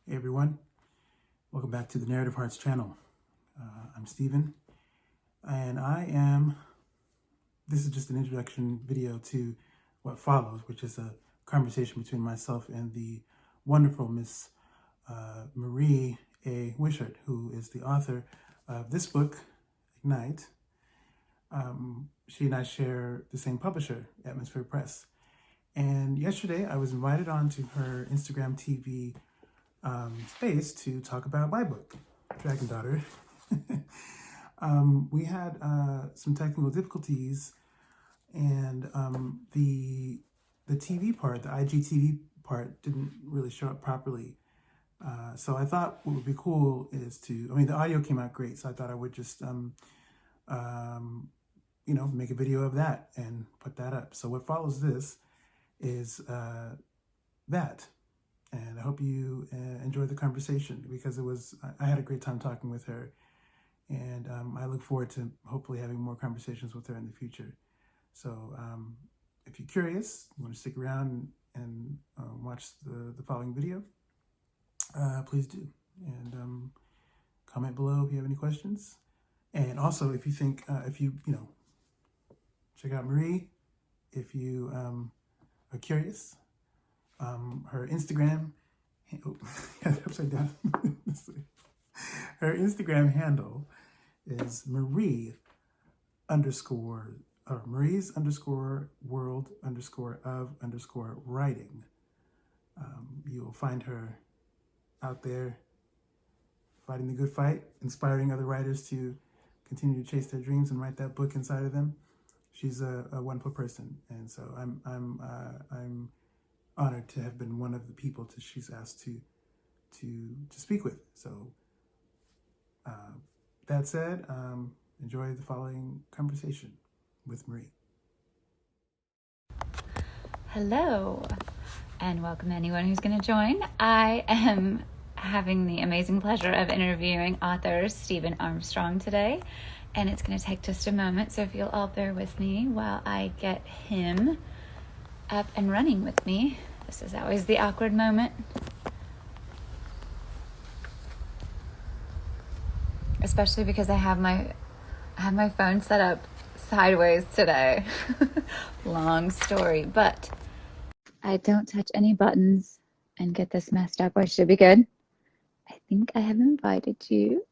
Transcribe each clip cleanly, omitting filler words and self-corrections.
Hey everyone, welcome back to the Narrative Hearts channel. I'm Steven, and this is just an introduction video to what follows, which is a conversation between myself and the wonderful Miss Marie A. Wishert, who is the author of this book, Ignite. She and I share the same publisher, Atmosphere Press. And yesterday I was invited onto her Instagram TV space to talk about my book, Dragon Daughter. We had some technical difficulties, and the TV part, the IGTV part, didn't really show up properly. So I thought what would be cool is the audio came out great, so I thought I would just make a video of that and put that up. So what follows this is that. And I hope you enjoyed the conversation, because I had a great time talking with her. And I look forward to hopefully having more conversations with her in the future. So if you're curious, you want to stick around and watch the following video, please do. And comment below if you have any questions. And also, if you think, check out Marie, if you are curious. Her Instagram, upside down. Her Instagram handle is Marie's _world_of_writing. You'll find her out there fighting the good fight, inspiring other writers to continue to chase their dreams and write that book inside of them. She's a wonderful person, and so I'm honored to have been one of the people she's asked to speak with. So that said, enjoy the following conversation with Marie. Hello, and welcome anyone who's going to join. I am having the amazing pleasure of interviewing author Stephen Armstrong today, and it's going to take just a moment, so if you'll all bear with me while I get him up and running with me. This is always the awkward moment. Especially because I have my phone set up sideways today. Long story, but I don't touch any buttons and get this messed up. I should be good. I think I have invited you.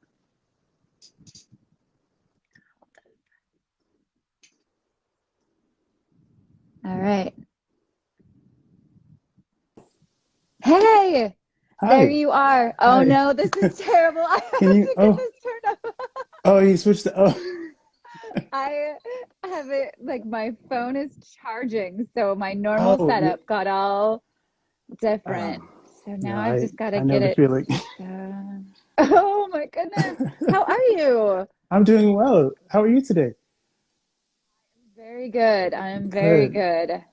All right. Hey, Hi. there you are. Oh Hi. No, this is terrible. I have to get this turned up. Oh, you switched to, I have it, like, my phone is charging, so my normal setup got all different. So now I've just got to get it. Oh my goodness. How are you? I'm doing well. How are you today? Very good. I'm very good.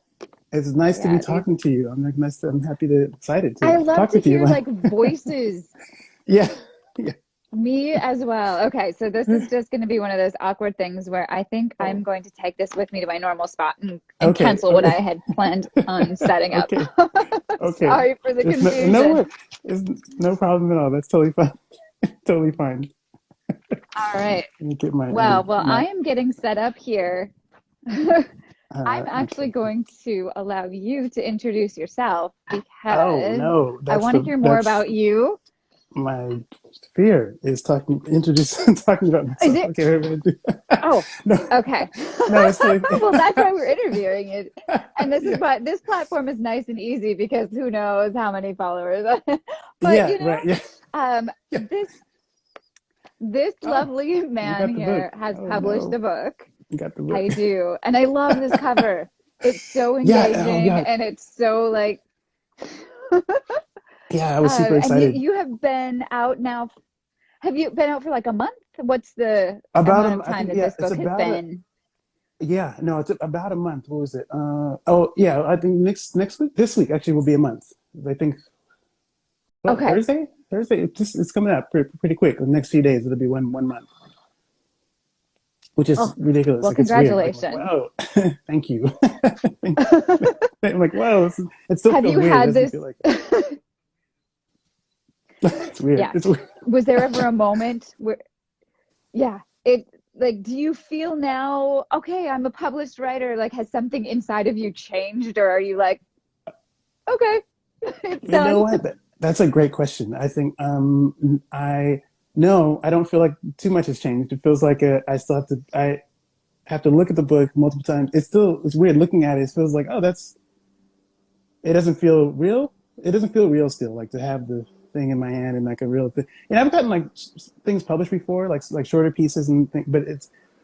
It's nice to be talking to you. I'm excited to I love talk to with you. hear like voices. Yeah. Me as well. Okay, so this is just going to be one of those awkward things where I think I'm going to take this with me to my normal spot and cancel what I had planned on setting up. Okay. Sorry for the confusion. It's no problem at all. That's totally fine. Totally fine. All right. Get my, well, I am getting set up here. I'm actually going to allow you to introduce yourself because I want to hear more about you. My fear is talking about myself. Is it? Okay, oh, no. Okay. No, it's totally... Well, that's why we're interviewing it. And this is why this platform is nice and easy, because who knows how many followers. But this lovely man here has published a book. You got the book. I do. And I love this cover. It's so engaging and it's so like I was super excited. And you have been out now. Have you been out for like a month? What's the amount of time that this book has been? It's about a month. What was it? I think next week. This week actually will be a month. I think. Well, Thursday. It's coming up pretty quick. The next few days it'll be one month. Which is ridiculous. Well, congratulations. Wow, thank you. I'm like, wow, it still feels weird. Have you had this? It's weird. Yeah. It's weird. Was there ever a moment where, yeah, it like, do you feel now, okay, I'm a published writer? Like, has something inside of you changed, or are you like, okay, it's You know done? what? That's a great question. I think I no, I don't feel like too much has changed. It feels like I still have to look at the book multiple times. It's weird looking at it. It feels like, oh, that's it doesn't feel real. It doesn't feel real still, like to have the thing in my hand and like a real thing. And I've gotten like things published before, like shorter pieces and things, but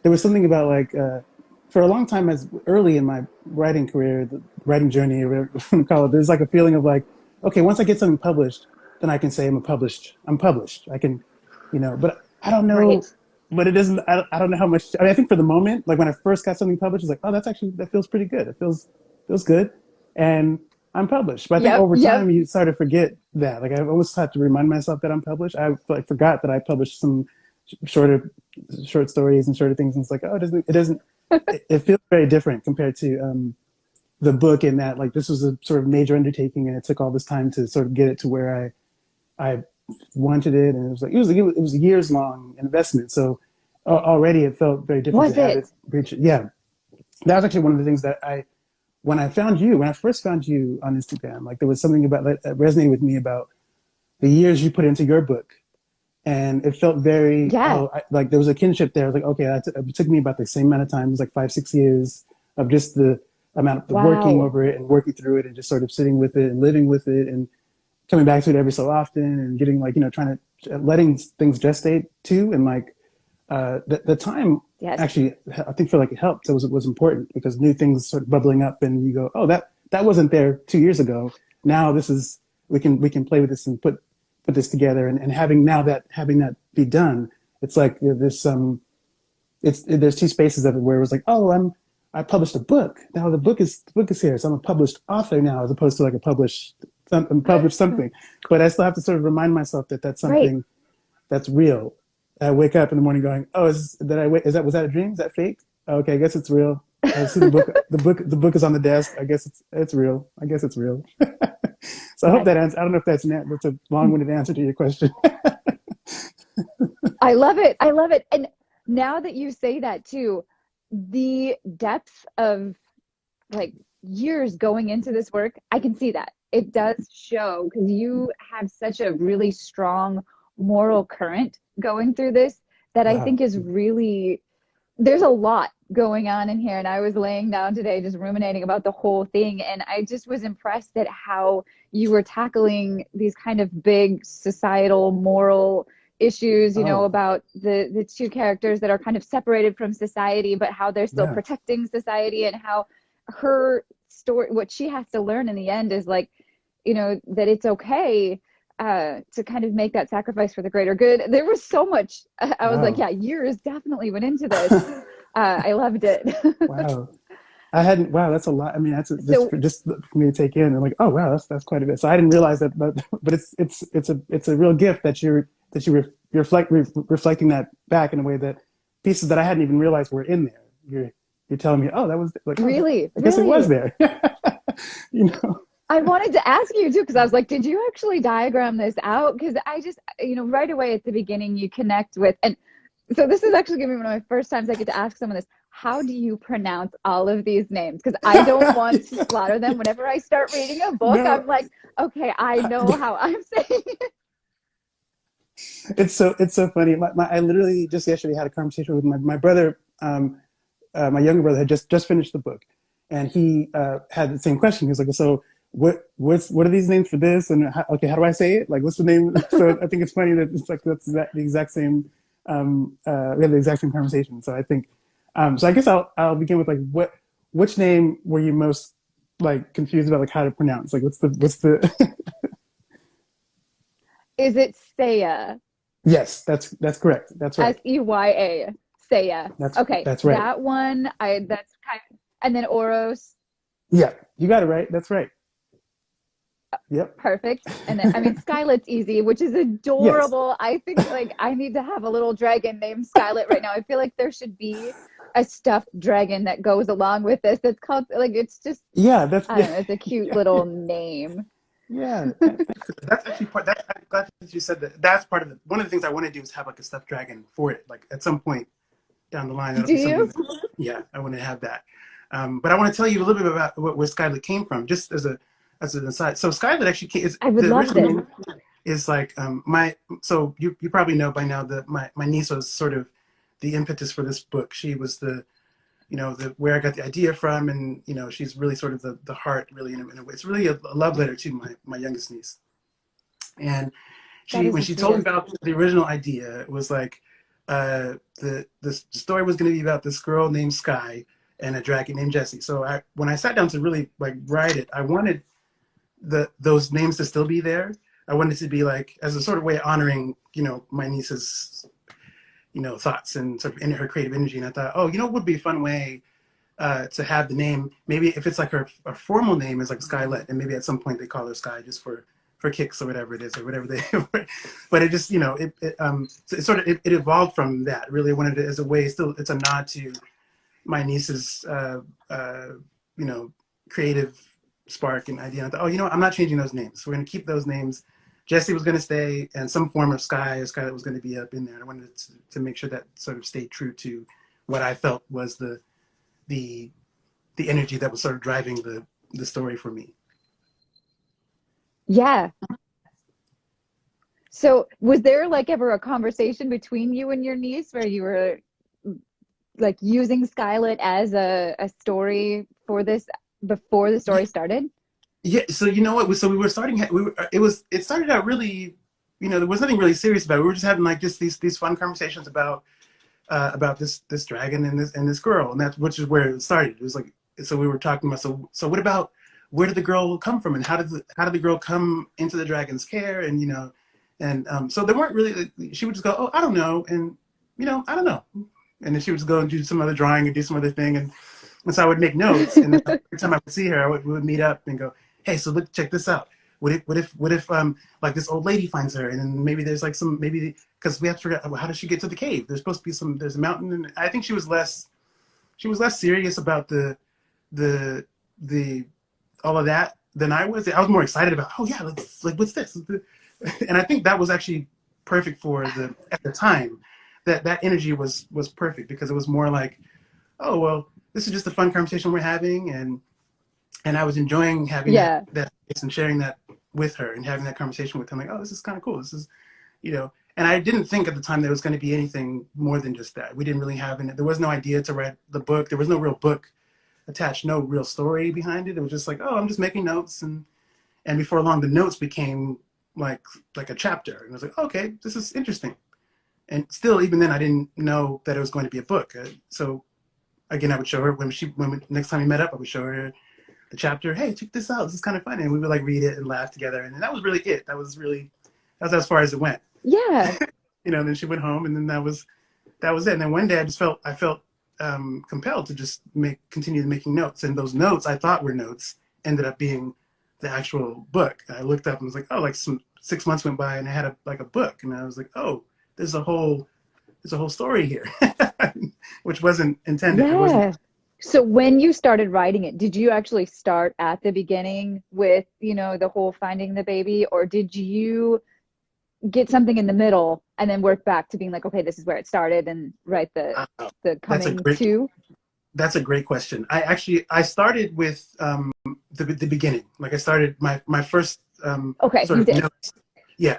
there was something about like for a long time, as early in my writing career, the writing journey, or whatever you want to call it, there's like a feeling of like, okay, once I get something published, then I can say I'm published. I can, but I don't Right. know, but it doesn't, I don't know how much, I mean, I think for the moment, like when I first got something published, it's like, oh, that feels pretty good. Feels good. And I'm published. But I think Yep. over Yep. time, you start to forget that. Like I always had to remind myself that I'm published. I like forgot that I published some shorter, short stories and shorter things. And it's like, oh, it feels very different compared to the book in that like this was a sort of major undertaking and it took all this time to sort of get it to where I wanted it, and it was like it was a years long investment. So already it felt very different to Was have it it? reach. Yeah, that was actually one of the things that when I first found you on Instagram, like there was something about that resonated with me about the years you put into your book, and it felt very Yeah. like there was a kinship there. Like okay, it took me about the same amount of time, it was like 6 years of just the amount of working Wow. over it and working through it and just sort of sitting with it and living with it and coming back to it every so often and getting like trying to letting things gestate too and like the time Yes. actually I think feel like it helped. It was important because new things sort of bubbling up and you go, oh, that wasn't there 2 years ago. Now this is we can play with this and put this together and having that be done. It's like there's there's two spaces of it where it was like, oh, I published a book. Now the book is here. So I'm a published author now as opposed to like a published something. But I still have to sort of remind myself that that's Right. something that's real. I wake up in the morning going, "Oh, was that a dream? Is that fake? Okay, I guess it's real. I see the book. The book is on the desk. I guess it's real. I guess it's real." So I hope Yes. that answer. I don't know if that's a long-winded answer to your question. I love it. I love it. And now that you say that too, the depth of like years going into this work, I can see that. It does show because you have such a really strong moral current going through this that I Wow. think is really, there's a lot going on in here. And I was laying down today just ruminating about the whole thing. And I just was impressed at how you were tackling these kind of big societal, moral issues, Oh, about the two characters that are kind of separated from society, but how they're still yeah. protecting society, and how her story, what she has to learn in the end is like, that it's okay to kind of make that sacrifice for the greater good. There was so much. I was like, Wow. yeah, years definitely went into this. I loved it. Wow. I hadn't. Wow, that's a lot. I mean, So just for me to take in. I'm like, oh wow, that's quite a bit. So I didn't realize that, but it's a real gift that reflecting that back in a way that pieces that I hadn't even realized were in there. You're telling me, oh, that was like, oh, really, I guess it was really, there. you know. I wanted to ask you too, because I was like, did you actually diagram this out? Because I just, right away at the beginning, you connect with, and so this is actually going to be one of my first times I get to ask someone this. How do you pronounce all of these names? Because I don't want to slaughter them. Whenever I start reading a book, No, I'm like, okay, I know how I'm saying it. it's so funny. I literally just yesterday had a conversation with my brother. My younger brother had just finished the book, and he had the same question. He was like, "So what are these names for this? And how do I say it? Like, what's the name?" So I think it's funny that it's like the exact same. We had the exact same conversation. So I think. So I guess I'll begin with like which name were you most like confused about like how to pronounce? Like what's the Is it Saya? Yes, that's correct. That's right. Seya. Saya. That's Okay, that's right. that one. That's kind of, and then Oros. Yeah, you got it right. That's right. Yep. Perfect. And then, I mean, Skylet's easy, which is Yes. adorable. I think like I need to have a little dragon named Skylet right now. I feel like there should be a stuffed dragon that goes along with this. That's called like it's just Yeah, that's I yeah, don't know, it's a cute yeah, little name. Yeah, that's actually part. That I'm glad that you said that. That's part of the. One of the things I want to do is have like a stuffed dragon for it. Like at some point down the line, that'll Do be something. you? That, yeah, I want to have that. But I want to tell you a little bit about where Skylet came from, just as an aside. So Skylet actually came. Is I would the love original this. name is like my. So you probably know by now that my niece was sort of the impetus for this book. She was the the where I got the idea from, and she's really sort of the heart, really in a way. It's really a love letter to my youngest niece. And That is when the she told me sweetest. about the original idea, it was like the story was going to be about this girl named Sky and a dragon named Jesse. So when I sat down to really like write it, I wanted those names to still be there. I wanted to be like as a sort of way of honoring my niece's thoughts and sort of in her creative energy. And I thought, oh, what would be a fun way to have the name, maybe if it's like her formal name is like Skylet, and maybe at some point they call her Sky just for kicks or whatever it is or whatever they. But it just it sort of it evolved from that. Really wanted it as a way. Still, it's a nod to my niece's creative spark and idea. And I thought, oh, I'm not changing those names. We're going to keep those names. Jesse was going to stay, and some form of Sky or Skylet was going to be up in there. And I wanted to make sure that sort of stayed true to what I felt was the energy that was sort of driving the story for me. Yeah. So was there like ever a conversation between you and your niece where you were like using Skylit as a story for this before the story started? Yeah. So you know what? So we were starting. It started out really. There was nothing really serious about it. We were just having like just these fun conversations about this dragon and this girl, and which is where it started. It was like, so we were talking about, so what about, where did the girl come from, and how did the girl come into the dragon's care, and so they weren't really. She would just go, oh, I don't know, and I don't know, and then she would just go and do some other drawing and do some other thing, and so I would make notes, and then every time I would see her, we would meet up and go, hey, so look, check this out. What if like this old lady finds her, and then maybe there's like because we have to figure out, how does she get to the cave? There's supposed to be there's a mountain, and I think she was less serious about the all of that than I was. I was more excited about, oh yeah, what's this? And I think that was actually perfect for at the time, that energy was perfect, because it was more like, oh well, this is just a fun conversation we're having, and I was enjoying having Yeah. that space and sharing that with her and having that conversation with her. I'm like, oh, this is kind of cool. This is, and I didn't think at the time there was going to be anything more than just that. We didn't really have there was no idea to write the book. There was no real book attached, no real story behind it. It was just like, oh, I'm just making notes. And before long, the notes became like a chapter. And I was like, okay, this is interesting. And still, even then, I didn't know that it was going to be a book. So again, I would show her next time we met up, I would show her the chapter. Hey, check this out. This is kind of fun. And we would like read it and laugh together. And that was really it. That was as far as it went. Yeah. And then she went home, and then that was it. And then one day I felt compelled to just continue making notes. And those notes I thought were notes ended up being the actual book. I looked up and was like, oh, like 6 months went by and I had a book. And I was like, oh, there's a whole story here, which wasn't intended. Yeah. It wasn't. So when you started writing it, did you actually start at the beginning with, the whole finding the baby, or did you get something in the middle and then work back to being like, okay, this is where it started, and write the coming to? That's a great question. I started with the beginning. Like I started my first Okay, sort you of did. notes. Yeah.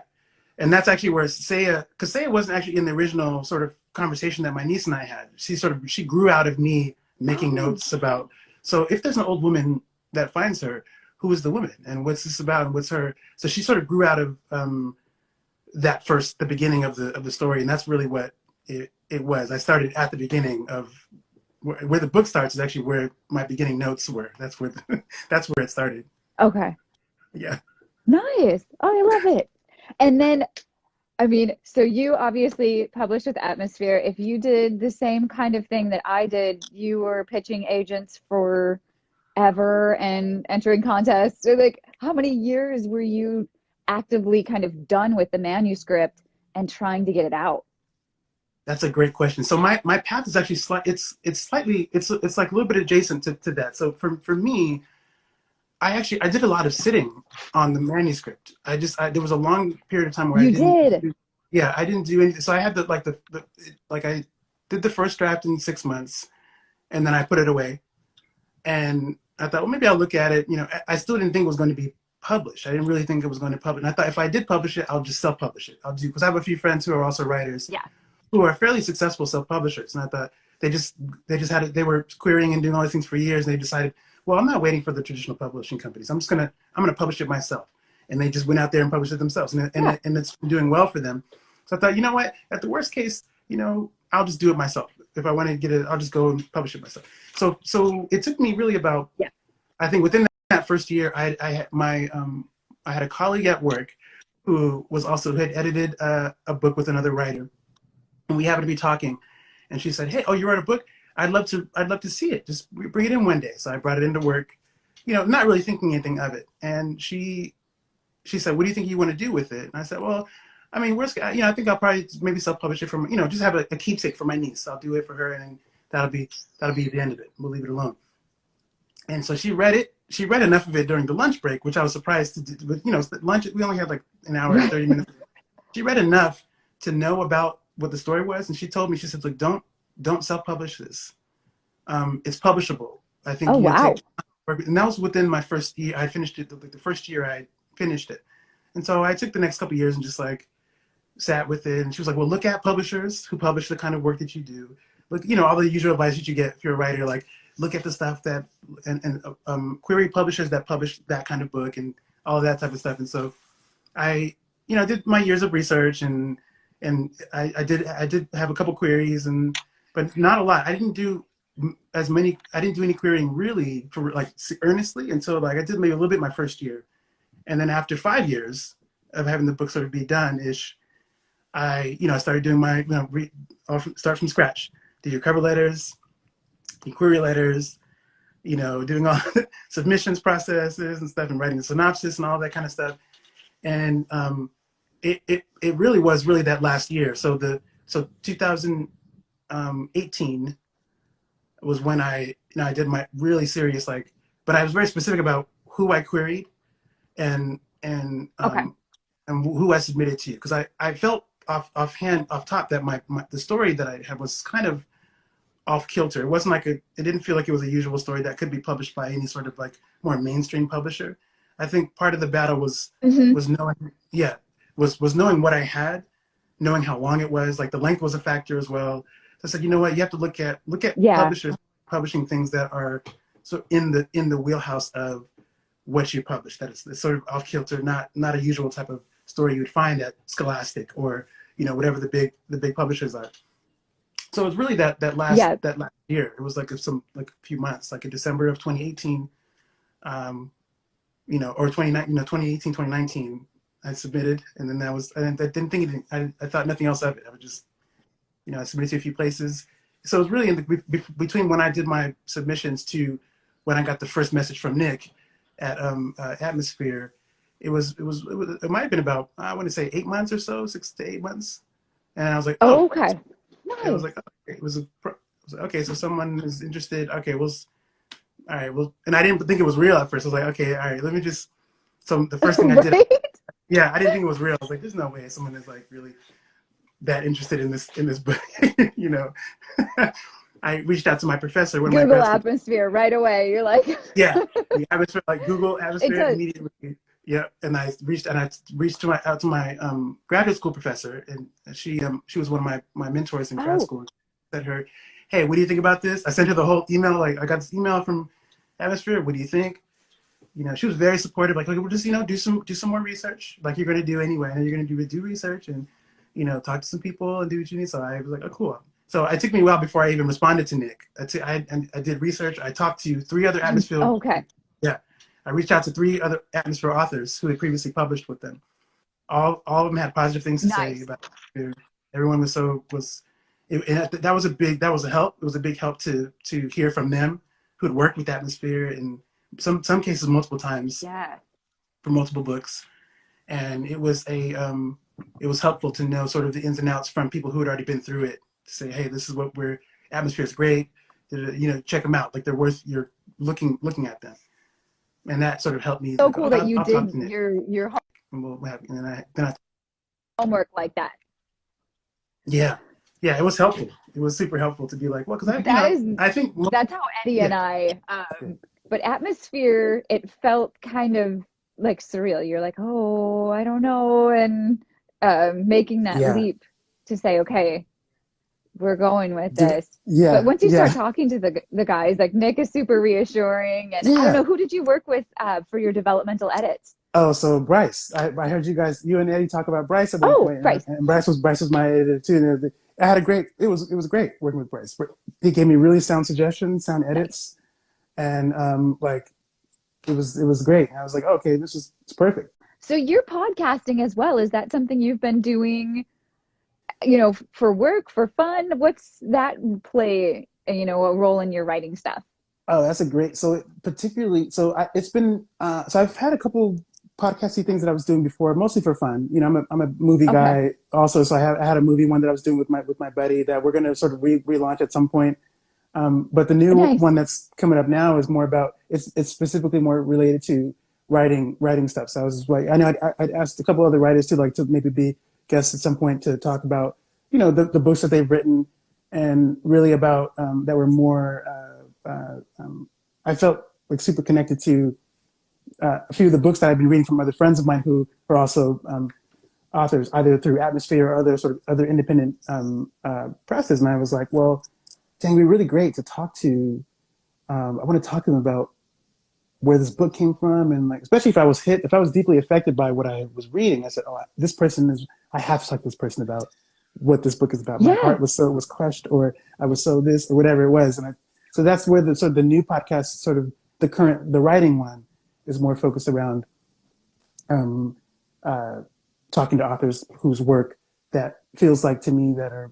And that's actually where because Saya wasn't actually in the original sort of conversation that my niece and I had. She grew out of me making notes about, so if there's an old woman that finds her, who is the woman, and what's this about, and what's her? So she sort of grew out of the beginning of the story, and that's really what it was. I started at the beginning of where the book starts is actually where my beginning notes were. That's where it started. Okay. Yeah. Nice. Oh, I love it. And then, I mean, so you obviously published with Atmosphere. If you did the same kind of thing that I did, you were pitching agents forever and entering contests. So like, how many years were you actively kind of done with the manuscript and trying to get it out? That's a great question. So my path is actually it's like a little bit adjacent to that. So for me, I did a lot of sitting on the manuscript. There was a long period of time where You did. I didn't do anything. So I had I did the first draft in 6 months, and then I put it away. And I thought, well, maybe I'll look at it. I still didn't think it was going to be published. I didn't really think it was going to publish. And I thought if I did publish it, I'll just self-publish it. Because I have a few friends who are also writers, Yeah. who are fairly successful self-publishers. And I thought they just had it. They were querying and doing all these things for years. And they decided, well, I'm not waiting for the traditional publishing companies. I'm gonna publish it myself. And they just went out there and published it themselves. And it's doing well for them. So I thought, you know what? At the worst case, I'll just do it myself. If I want to get it, I'll just go and publish it myself. So it took me really about, I think within that first year, I had a colleague at work who had edited a book with another writer, and we happened to be talking, and she said, "Hey, oh, you wrote a book? I'd love to see it. Just bring it in one day." So I brought it into work, not really thinking anything of it. And she said, "What do you think you want to do with it?" And I said, "Well, I mean, I think I'll probably maybe self-publish it from, just have a keepsake for my niece. I'll do it for her, and that'll be the end of it. We'll leave it alone." And so she read it. She read enough of it during the lunch break, which I was surprised to do. But, lunch, we only had like an hour and 30 minutes. She read enough to know about what the story was. And she told me, she said, "Look, don't self-publish this. It's publishable. I think wow. And that was within my first year. I finished it, the first year I finished it. And so I took the next couple of years and just like sat with it. And she was like, "Well, look at publishers who publish the kind of work that you do. Look, all the usual advice that you get if you're a writer, like look at the stuff that, and query publishers that publish that kind of book and all of that type of stuff." And so I did my years of research and I did have a couple queries but not a lot. I didn't do any querying really for like earnestly until like I did maybe a little bit my first year. And then after 5 years of having the book sort of be done-ish, I started doing my, start from scratch. Do your cover letters, your query letters, doing all submissions processes and stuff and writing the synopsis and all that kind of stuff. And it really was that last year. So 2018 was when I did my really serious, but I was very specific about who I queried and who I submitted to, because I felt off top that the story that I had was kind of off kilter. It wasn't like it didn't feel like it was a usual story that could be published by any sort of like more mainstream publisher. I think part of the battle was knowing what I had, knowing how long it was, like the length was a factor as well. So I said, you know what, you have to look at publishers publishing things that are so in the wheelhouse of what you publish, that it's sort of off kilter, not a usual type of story you would find at Scholastic or whatever the big publishers are. So it was really that last year. It was like a few months, like in December of 2018, or 2018, 2019, I submitted, and then I didn't think I thought nothing else of it. I would just, I submitted to a few places. So it was really between when I did my submissions to when I got the first message from Nick at Atmosphere. It might have been about, I want to say 8 months or so, 6 to 8 months. And I was like, oh, okay. Nice. I was like, okay. It was okay, so someone is interested. Okay, all right, well, and I didn't think it was real at first. I was like, okay, all right, let me just, so the first thing I did, I didn't think it was real. I was like, there's no way someone is like really that interested in this book, I reached out to my professor. Google Atmosphere right away. You're like, the Atmosphere, like Google Atmosphere immediately. Yeah, and I reached out to my graduate school professor, and she was one of my mentors in grad school. I said to her, "Hey, what do you think about this?" I sent her the whole email. Like, I got this email from Atmosphere. What do you think? She was very supportive. Like, we'll just do some more research, like you're going to do anyway. And you're going to do research and talk to some people and do what you need. So I was like, oh, cool. So it took me a while before I even responded to Nick. I did research. I talked to 3 other Atmosphere. Okay. Yeah. I reached out to 3 other Atmosphere authors who had previously published with them. All of them had positive things to say about it. Everyone that was a help. It was a big help to hear from them who had worked with Atmosphere in some cases multiple times for multiple books. And it was helpful to know sort of the ins and outs from people who had already been through it, to say, hey, this is what Atmosphere is great. Check them out. Like, they're worth your looking at them. and that sort of helped me. So Like, cool oh, that you I'll talk did to Nick, your and we'll have, and then I homework like that. yeah, yeah, it was helpful. It was super helpful to be like, well, because That is I think, that's how Eddie yeah, and I great. but Atmosphere, it felt kind of like surreal. You're like, oh, I don't know, and making that Yeah, leap to say, okay, we're going with did this. But yeah, once you start yeah, talking to the guys, like Nick is super reassuring, and I don't yeah. know, who did you work with for your developmental edits? Oh, so Bryce, I heard you and Eddie talk about Bryce at one Oh, point, Bryce. and Bryce was my editor too. And I had a great. It was great working with Bryce. He gave me really sound suggestions, sound Nice. edits, and like it was great. And I was like, okay, it's perfect. So you're podcasting as well. Is that something you've been doing, for work, for fun? What's that play, a role in your writing stuff? Oh, that's a great. So particularly, it's been. So I've had a couple podcasty things that I was doing before, mostly for fun. I'm a movie Okay. guy also, so I had a movie one that I was doing with my buddy that we're going to sort of relaunch at some point. But the new Nice. one that's coming up now is more about it's specifically more related to writing stuff. So I was like, I know I'd asked a couple other writers to maybe be guests at some point to talk about the books that they've written and really about that were more. I felt like super connected to a few of the books that I've been reading from other friends of mine who are also authors, either through Atmosphere or other sort of other independent presses. And I was like, well, dang, it'd be really great to talk to. I want to talk to them about where this book came from, and like, especially if I was deeply affected by what I was reading. I said, oh, this person is. I have to talk to this person about what this book is about. My Yeah. heart was crushed, or I was so this, or whatever it was, so that's where the new podcast, sort of the writing one, is more focused around um, talking to authors whose work that feels like to me that are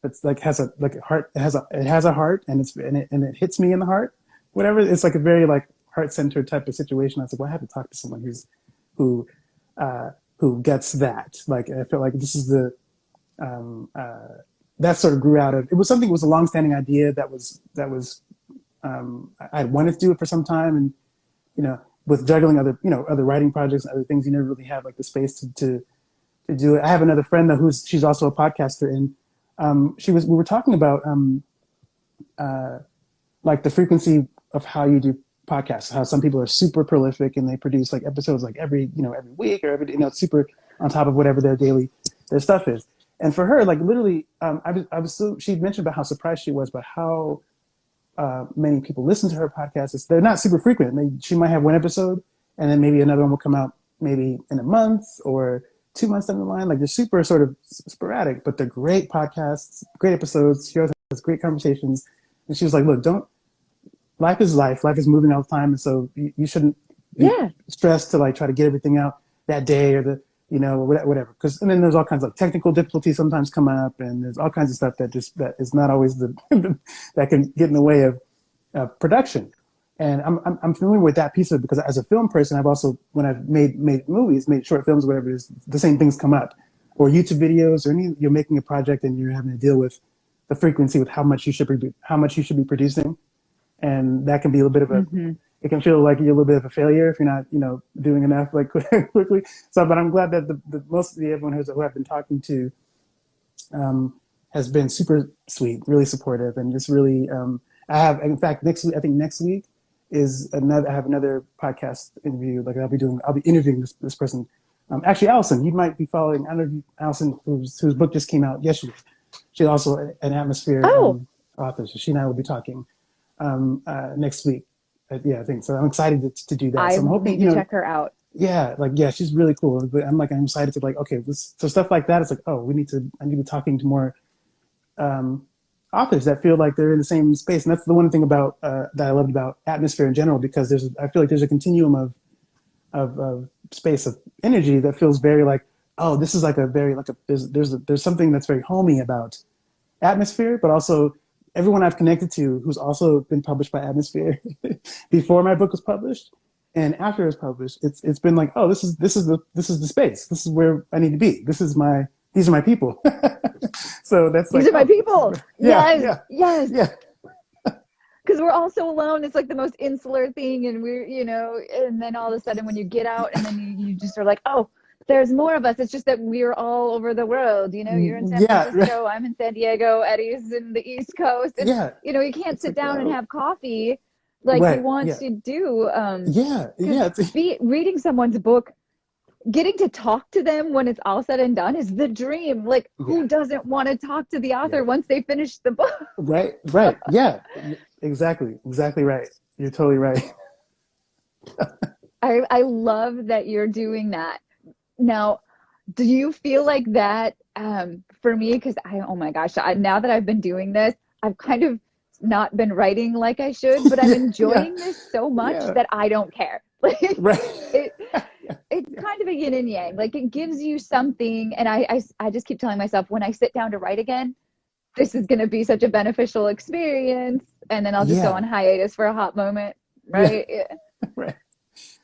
it's like has a heart, it has a heart, and it hits me in the heart, whatever. It's like a very like heart centered type of situation. I was like, well, I have to talk to someone who uh, who gets that. Like, I felt like this is the um, uh, that sort of grew out of, it was something, it was a long-standing idea that was I wanted to do it for some time. And with juggling other writing projects and other things, you never really have like the space to do it. I have another friend though she's also a podcaster, and we were talking about like the frequency of how you do podcasts, how some people are super prolific and they produce like episodes like every week, or every super on top of whatever their stuff is. And for her, like literally, I was so, she'd mentioned about how surprised she was about how many people listen to her podcasts. They're not super frequent. She might have one episode, and then maybe another one will come out maybe in a month or 2 months down the line. Like, they're super sort of sporadic, but they're great podcasts, great episodes. She always has great conversations. And she was like, look, life is life. Life is moving all the time. And so you shouldn't be Yeah. stressed to like try to get everything out that day or whatever. And then there's all kinds of like technical difficulties sometimes come up, and there's all kinds of stuff that is not always that can get in the way of production. And I'm familiar with that piece of it because as a film person, I've also, when I've made movies, made short films, whatever it is, the same things come up, or YouTube videos, or you're making a project and you're having to deal with the frequency with how much you should be producing. And that can be a little bit of Mm-hmm. it can feel like you're a little bit of a failure if you're not, doing enough like quickly. So, but I'm glad that everyone who I've been talking to has been super sweet, really supportive, and just really. I have, in fact, I think next week I have another podcast interview. Like, I'll be interviewing this person. Actually, Allison, you might be following. I don't know if Allison, whose book just came out yesterday. She's also an Atmosphere Oh, author, so she and I will be talking next week. Yeah, I think so. I'm excited to do that. I So I'm hoping, need to check her out. yeah, like, yeah, she's really cool. But I'm excited to like, okay, so stuff like that. It's like, oh, I need to be talking to more authors that feel like they're in the same space. And that's the one thing about that I loved about Atmosphere in general, because I feel like there's a continuum of space, of energy that feels very like, oh, this is like a very like there's something that's very homey about Atmosphere, but also everyone I've connected to who's also been published by Atmosphere before my book was published and after it was published, it's been like, oh, this is the space. This is where I need to be. These are my people. So that's like, These are my oh, people. yeah, Yes, yeah, yes. yeah. because we're all so alone. It's like the most insular thing, and we're, and then all of a sudden when you get out, and then you just are like, oh, there's more of us. It's just that we're all over the world. You're in San Yeah, Francisco, I'm in San Diego, Eddie's in the East Coast, and yeah. you can't It's sit like, down and oh, have coffee like you right, want yeah, to do. yeah, Because yeah. reading someone's book, getting to talk to them when it's all said and done is the dream. Like, Yeah, who doesn't want to talk to the yeah. author once they finish the book? Right, right. Yeah, exactly right. You're totally right. I love that you're doing that. Now, do you feel like that for me? Because oh my gosh, now that I've been doing this, I've kind of not been writing like I should, but I'm Yeah, yeah, enjoying this so much yeah. that I don't care. Like Right. it, it's kind of a yin and yang. Like it gives you something, and I just keep telling myself when I sit down to write again, this is going to be such a beneficial experience, and then I'll just go Yeah, on hiatus for a hot moment, yeah, right? Yeah. right.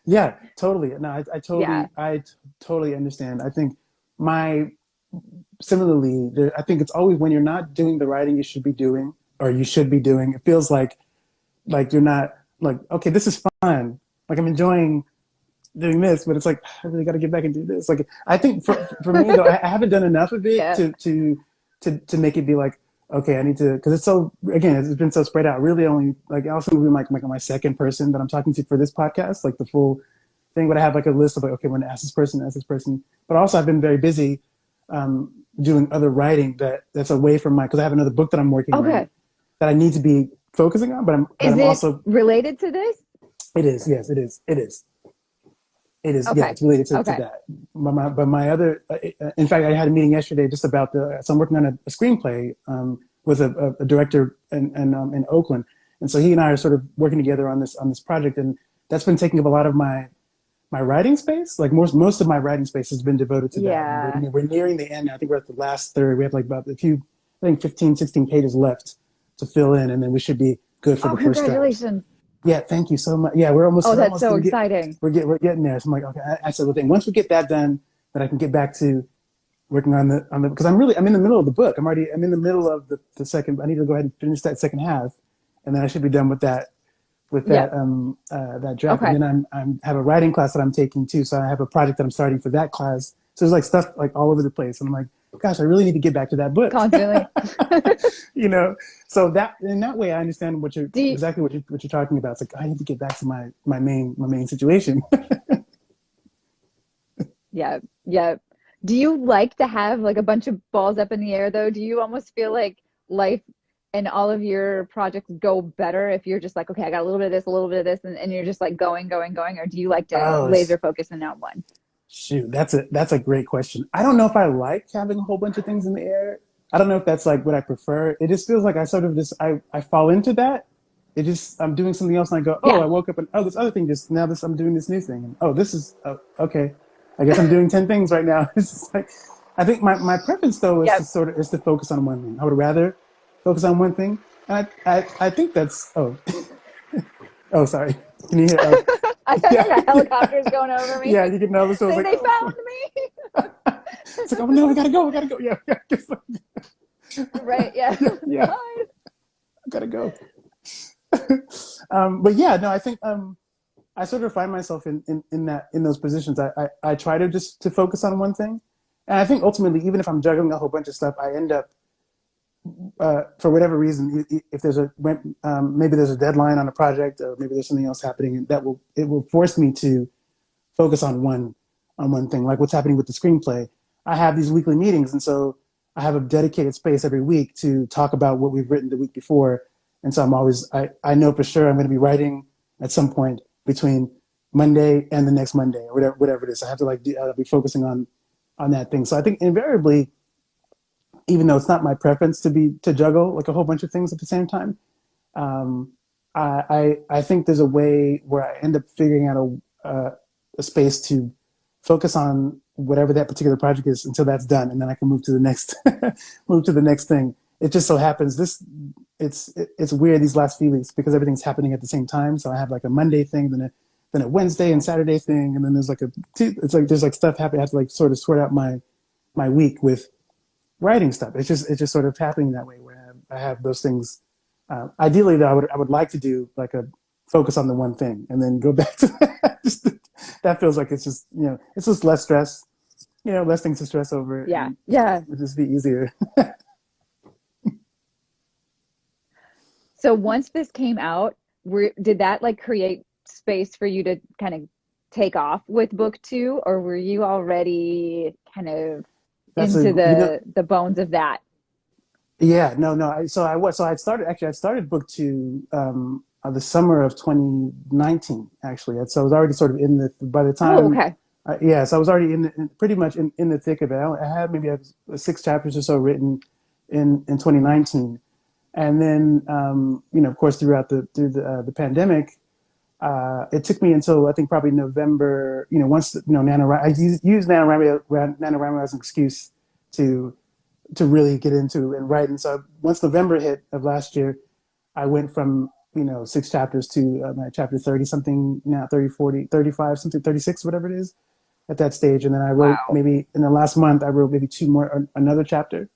Yeah, totally. No, Yeah. I totally understand. I think my similarly, I think it's always when you're not doing the writing you should be doing, or you should be doing. It feels like you're not like, okay, this is fun. Like I'm enjoying doing this, but it's like I really got to get back and do this. Like I think for me though, I haven't done enough of it Yeah. to make it be like, okay, I need to, because it's so, again, it's been so spread out. Really only like also be like my second person that I'm talking to for this podcast, like the full thing. But I have like a list of like, okay, I'm going to ask this person. But also I've been very busy doing other writing that's away from because I have another book that I'm working on Okay. that I need to be focusing on. But Is I'm it also, related to this? it is, yes, it is, it is. It is, yeah, Okay. it's related to Okay. that. But my other, in fact, I had a meeting yesterday just about so I'm working on a screenplay with a director in Oakland. And so he and I are sort of working together on this project. And that's been taking up a lot of my writing space. Like most of my writing space has been devoted to that. Yeah. And we're nearing the end. I think we're at the last third. We have like about I think 15, 16 pages left to fill in. And then we should be good for Oh, the first draft. congratulations. Yeah, thank you so much. Yeah, we're Oh, that's almost so gonna exciting. we're getting there. So I'm like, okay, I said, well, then once we get that done, then I can get back to working on the because I'm in the middle of the book. I'm in the middle of the second. I need to go ahead and finish that second half, and then I should be done with that Yeah. that draft. Okay. And then I'm have a writing class that I'm taking too. So I have a project that I'm starting for that class. So there's like stuff like all over the place. And I'm like, gosh, I really need to get back to that book. Constantly. You know, so that in that way I understand Do exactly what you're talking about. It's like I need to get back to my main situation. Yeah. Yeah. Do you like to have like a bunch of balls up in the air though? Do you almost feel like life and all of your projects go better if you're just like, okay, I got a little bit of this, a little bit of this, and you're just like going, or do you like to Oh, laser focus in on one? shoot, that's a great question. I don't know if I like having a whole bunch of things in the air. I don't know if that's like what I prefer. It just feels like I sort of just I fall into that. It just I'm doing something else and I go, oh, Yeah. I woke up and oh, this other thing just now this I'm doing this new thing and oh, this is okay. I guess I'm doing 10 things right now. It's just like I think my preference though is Yep. to focus on one thing. I would rather focus on one thing. And I think that's oh sorry. Can you hear? I thought Yeah, there were yeah, helicopters going over me yeah. You can know. So I was saying like, they oh. found me. It's like, oh no, we gotta go. Yeah, yeah. Just like, Right. Yeah. yeah, yeah. Bye. Gotta go. But yeah, no, I think I sort of find myself in those positions. I try to just to focus on one thing, and I think ultimately, even if I'm juggling a whole bunch of stuff, I end up for whatever reason, if maybe there's a deadline on a project, or maybe there's something else happening, and it will force me to focus on one thing. Like what's happening with the screenplay, I have these weekly meetings, and so I have a dedicated space every week to talk about what we've written the week before. And so I know for sure I'm going to be writing at some point between Monday and the next Monday, or whatever it is. I have to I'll be focusing on that thing. So I think invariably, even though it's not my preference to juggle like a whole bunch of things at the same time, um, I think there's a way where I end up figuring out a space to focus on whatever that particular project is until that's done, and then I can move to the next move to the next thing. It just so happens it's weird these last few weeks because everything's happening at the same time. So I have like a Monday thing, then a Wednesday and Saturday thing, and then there's there's like stuff happening. I have to like sort of sort out my week with writing stuff. It's just sort of happening that way where I have those things Ideally, though, I would like to do like a focus on the one thing and then go back to that. Just, that feels like it's just, it's just less stress, less things to stress over, Yeah. and Yeah. it'd just be easier. So once this came out, did that like create space for you to kind of take off with book two, or were you already kind of That's into the bones of that? yeah, no, no. I started book two the summer of 2019, actually. And so I was already sort of in by the Oh, time, okay. yeah, so I was already pretty much in the thick of it. I had maybe 6 chapters or so written in 2019. And then, of course, through the pandemic, it took me until I think probably November. Once I used NaNoWriMo as an excuse to really get into and write. And so once November hit of last year, I went from 6 chapters to chapter 30 something, now 30, 40, 35 something, 36, whatever it is at that stage. And then I wrote Wow. maybe in the last month I wrote maybe two more, another chapter.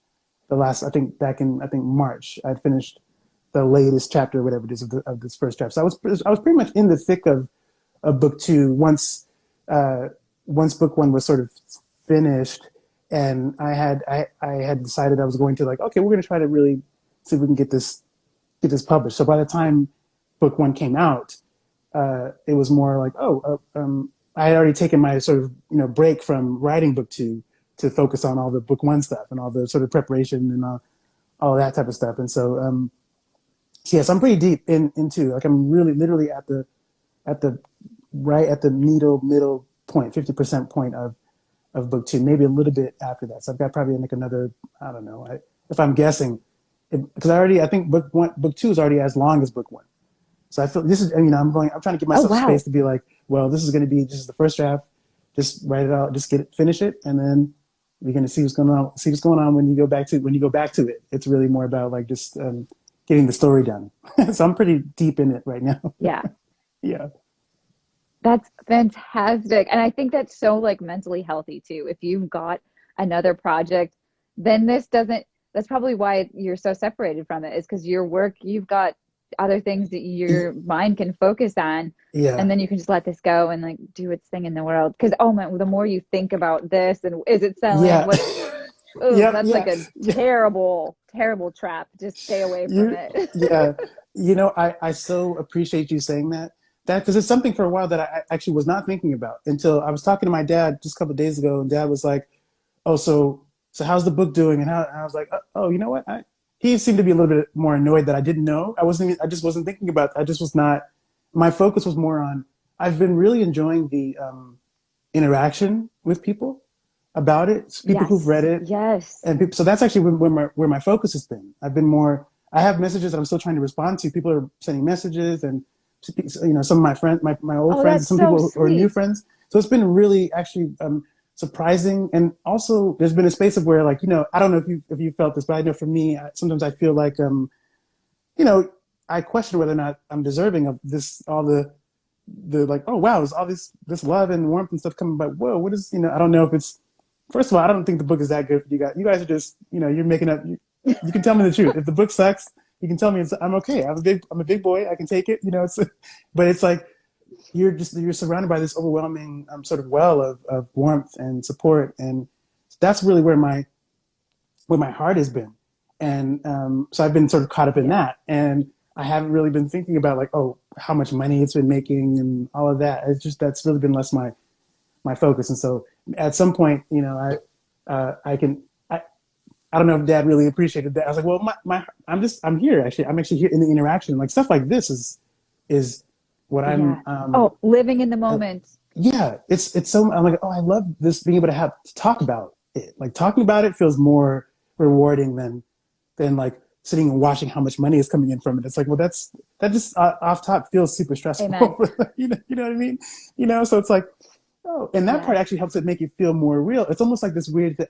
The last, I think back in March, I'd finished the latest chapter, whatever it is, of this first chapter. So I was pretty much in the thick of book two once book one was sort of finished, and I had decided I was going to, like, okay, we're going to try to really see if we can get this published. So by the time book one came out, it was more like, I had already taken my sort of break from writing book two to focus on all the book one stuff and all the sort of preparation and all that type of stuff. And so yes, I'm pretty deep into, like, I'm really literally at the right at the middle point, 50% point of book two, maybe a little bit after that. So I've got probably like another, I don't know, if I'm guessing, because I think book two is already as long as book one. So I feel this is, I'm trying to give Oh, myself wow. space to be like, well, this is the first draft. Just write it out, just finish it, and then we're going to see what's going on. See what's going on when you go back to it. It's really more about like just getting the story done. So I'm pretty deep in it right now. Yeah. Yeah. That's fantastic. And I think that's so like mentally healthy too. If you've got another project, then that's probably why you're so separated from it, is because your work, you've got other things that your mind can focus on. Yeah. And then you can just let this go and like do its thing in the world. Because, oh man, the more you think about this and is it selling? Yeah. Oh, Yep. that's like Yeah. a terrible, terrible trap. Just stay away from it. Yeah. I so appreciate you saying that. Because it's something for a while that I actually was not thinking about until I was talking to my dad just a couple of days ago, and Dad was like, "Oh, so how's the book doing?" And I was like, "Oh, you know what?" He seemed to be a little bit more annoyed that I didn't know. I just wasn't thinking about. I just was not. My focus was more on. I've been really enjoying the interaction with people about it, people who've Yes. read it, Yes. and people, so that's actually where my focus has been. I've been more. I have messages that I'm still trying to respond to. People are sending messages, and some of my friends, my old Oh, friends, that's some so people who are new sweet. friends. So it's been really actually surprising, and also there's been a space of where, like, I don't know if you felt this, but I know for me, sometimes I feel like you know I question whether or not I'm deserving of this, all the like, oh wow, there's all this love and warmth and stuff coming, but whoa, what is, I don't know if it's, first of all, I don't think the book is that good for you guys. You guys are just, you're making up. You can tell me the truth. If the book sucks, you can tell me I'm okay. I'm a big boy. I can take it. But it's like you're surrounded by this overwhelming sort of well of warmth and support, and that's really where my heart has been. And so I've been sort of caught up in Yeah. that, and I haven't really been thinking about, like, oh, how much money it's been making and all of that. It's just, that's really been less my focus. And so at some point, I don't know if Dad really appreciated that. I was like, well, I'm here actually. I'm actually here in the interaction. Like, stuff like this is what I'm. Yeah. Oh, living in the moment. Yeah, it's so. I'm like, oh, I love this, being able to have to talk about it. Like, talking about it feels more rewarding than like sitting and watching how much money is coming in from it. It's like, well, that just off top feels super stressful. Amen. You know what I mean? So it's like, oh, and that part Yes. actually helps it make it feel more real. It's almost like this weird thing.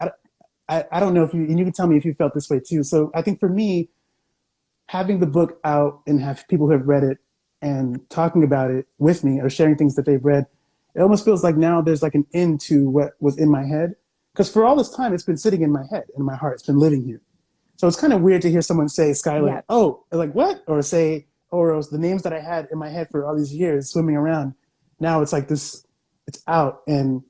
I don't know if and you can tell me if you felt this way too. So I think for me, having the book out and have people who have read it and talking about it with me or sharing things that they've read, it almost feels like now there's like an end to what was in my head. Because for all this time, it's been sitting in my head and my heart. It's been living here. So it's kind of weird to hear someone say Skylar, Yeah. oh, like what? Or say, or else the names that I had in my head for all these years swimming around. Now it's like this, it's out, and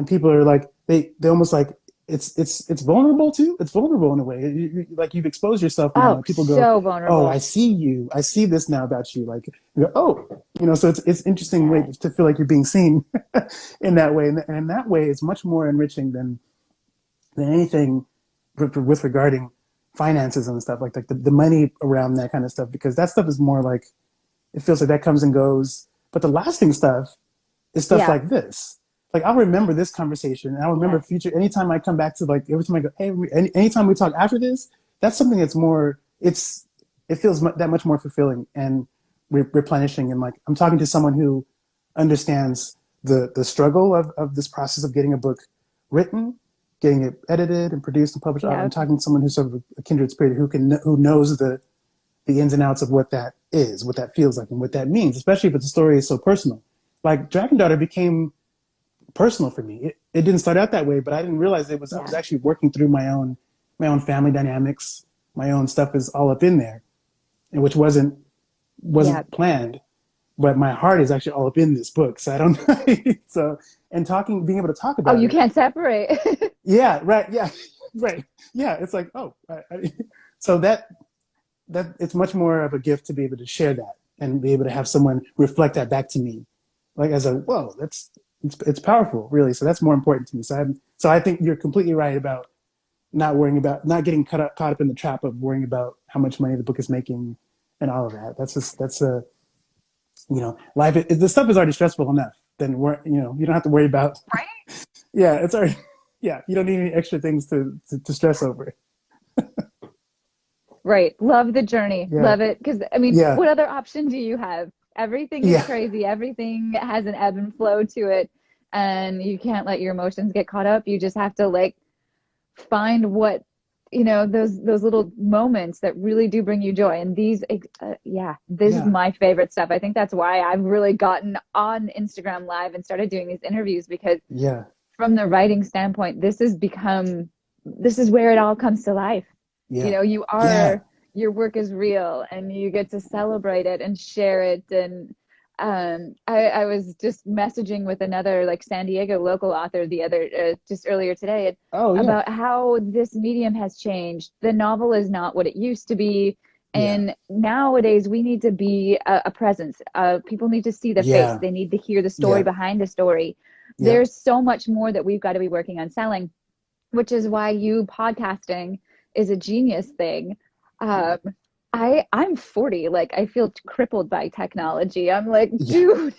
people are like, they almost like, it's vulnerable too. It's vulnerable in a way. Like you've exposed yourself now. Oh, People go, so oh, I vulnerable. see you. I see this now about you. Like, you go, oh, so it's interesting way Yeah. to feel like you're being seen in that way. And in that way, it's much more enriching than anything with regarding finances and stuff like the money around that kind of stuff, because that stuff is more like, it feels like that comes and goes. But the lasting stuff is stuff Yeah. like this. Like I'll remember this conversation, and I'll remember Yes. future. Anytime I come back to, like, every time I go, hey, anytime we talk after this, that's something that's more. It feels that much more fulfilling and replenishing. And like I'm talking to someone who understands the struggle of this process of getting a book written, getting it edited and produced and published. Yeah. I'm talking to someone who's sort of a kindred spirit who knows the ins and outs of what that is, what that feels like, and what that means, especially if the story is so personal. Like Dragon Daughter became personal for me. It didn't start out that way, but I didn't realize it was. I was Yeah. actually working through my own family dynamics. My own stuff is all up in there, and which wasn't Yeah. planned. But my heart is actually all up in this book. So I don't. So, and being able to talk Oh, about you it. can't separate. Yeah. Right. Yeah. Right. Yeah. It's like, oh. So that it's much more of a gift to be able to share that and be able to have someone reflect that back to me, like as a, whoa, it's powerful, really. So that's more important to me. So I think you're completely right about not getting caught up in the trap of worrying about how much money the book is making and all of that. That's a, life. The stuff is already stressful enough. Then you don't have to worry about. Right? Yeah, it's already. Yeah, you don't need any extra things to stress over. Right. Love the journey. Yeah, Love it. Because, I mean, yeah, what other option do you have? Everything is yeah, crazy. Everything has an ebb and flow to it. And you can't let your emotions get caught up. You just have to, like, find what, those little moments that really do bring you joy. And this is yeah, my favorite stuff. I think that's why I've really gotten on Instagram Live and started doing these interviews, because yeah, from the writing standpoint, this is where it all comes to life. yeah, yeah. Your work is real, and you get to celebrate it and share it. And I was just messaging with another, like, San Diego local author just earlier today, Oh yeah, about how this medium has changed. The novel is not what it used to be. yeah, And nowadays we need to be a presence. People need to see the face. yeah, They need to hear the story yeah, behind the story. yeah, There's so much more that we've got to be working on selling, which is why you podcasting is a genius thing. Um, I'm 40, like, I feel crippled by technology. I'm like, yeah, dude,